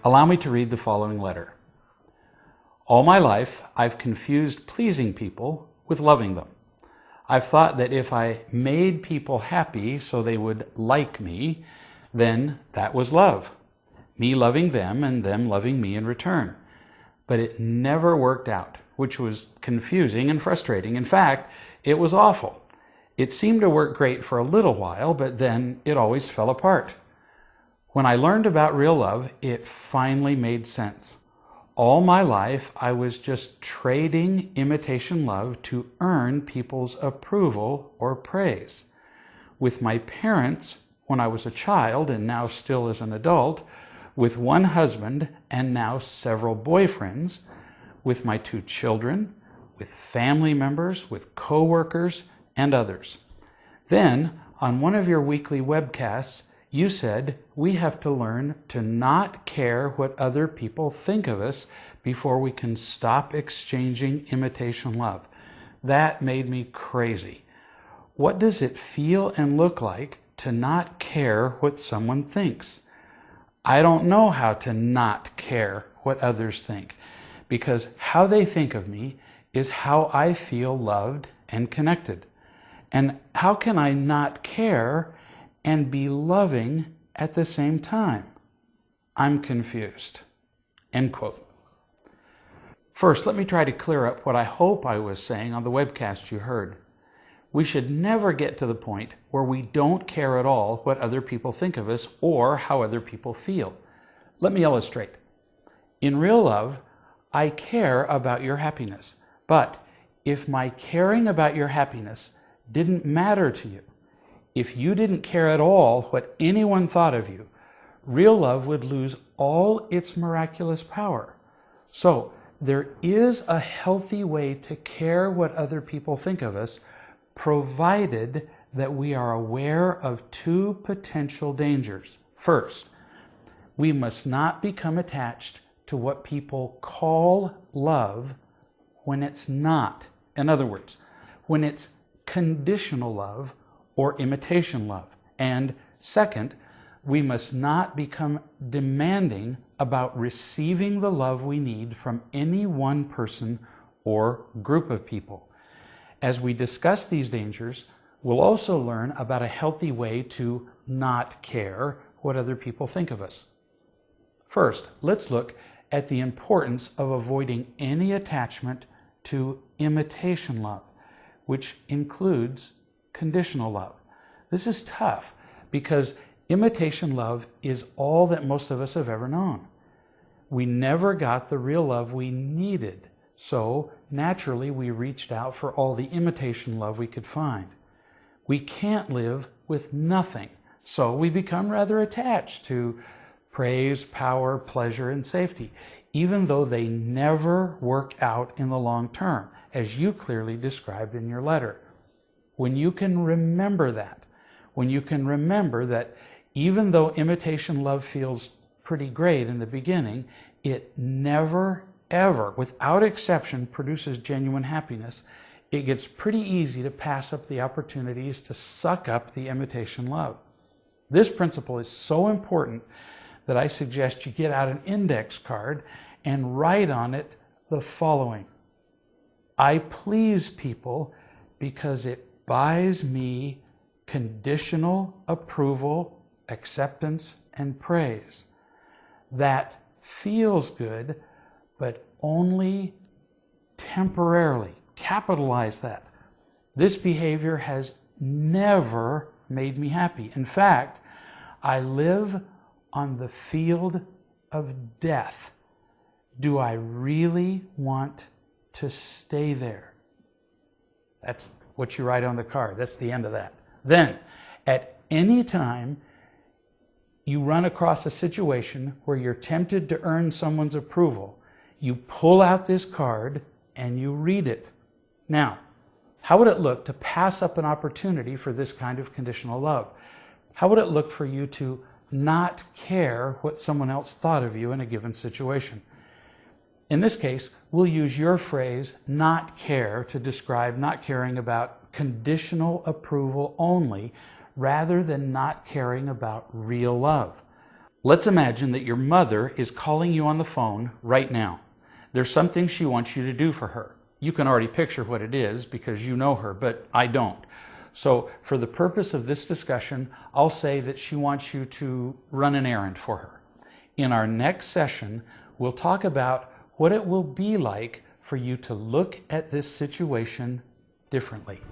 Allow me to read the following letter. All my life, I've confused pleasing people with loving them. I've thought that if I made people happy so they would like me, then that was love. Me loving them and them loving me in return. But it never worked out, which was confusing and frustrating. In fact, it was awful. It seemed to work great for a little while, but then it always fell apart. When I learned about real love, it finally made sense. All my life, I was just trading imitation love to earn people's approval or praise. With my parents, when I was a child and now still as an adult, with one husband and now several boyfriends, with my 2 children, with family members, with co-workers, and others. Then, on one of your weekly webcasts, you said we have to learn to not care what other people think of us before we can stop exchanging imitation love. That made me crazy. What does it feel and look like to not care what someone thinks? I don't know how to not care what others think, because how they think of me is how I feel loved and connected. And how can I not care and be loving at the same time? I'm confused. End quote. First, let me try to clear up what I hope I was saying on the webcast you heard. We should never get to the point where we don't care at all what other people think of us or how other people feel. Let me illustrate. In real love, I care about your happiness. But if my caring about your happiness didn't matter to you, if you didn't care at all what anyone thought of you, real love would lose all its miraculous power. So, there is a healthy way to care what other people think of us, provided that we are aware of 2 potential dangers. First, we must not become attached to what people call love when it's not. In other words, when it's conditional love or imitation love. And second, we must not become demanding about receiving the love we need from any one person or group of people. As we discuss these dangers, we'll also learn about a healthy way to not care what other people think of us. First, let's look at the importance of avoiding any attachment to imitation love, which includes conditional love. This is tough because imitation love is all that most of us have ever known. We never got the real love we needed, so naturally we reached out for all the imitation love we could find. We can't live with nothing, so we become rather attached to praise, power, pleasure, and safety, even though they never work out in the long term, as you clearly described in your letter. When you can remember that, when you can remember that even though imitation love feels pretty great in the beginning, it never, ever, without exception, produces genuine happiness, it gets pretty easy to pass up the opportunities to suck up the imitation love. This principle is so important that I suggest you get out an index card and write on it the following. I please people because it buys me conditional approval, acceptance, and praise. That feels good, but only temporarily. Capitalize that. This behavior has never made me happy. In fact, I live on the field of death. Do I really want to stay there? That's what you write on the card. That's the end of that. Then, at any time you run across a situation where you're tempted to earn someone's approval, you pull out this card and you read it. Now, how would it look to pass up an opportunity for this kind of conditional love? How would it look for you to not care what someone else thought of you in a given situation? In this case, we'll use your phrase, not care, to describe not caring about conditional approval only, rather than not caring about real love. Let's imagine that your mother is calling you on the phone right now. There's something she wants you to do for her. You can already picture what it is because you know her, but I don't. So for the purpose of this discussion, I'll say that she wants you to run an errand for her. In our next session, we'll talk about what it will be like for you to look at this situation differently.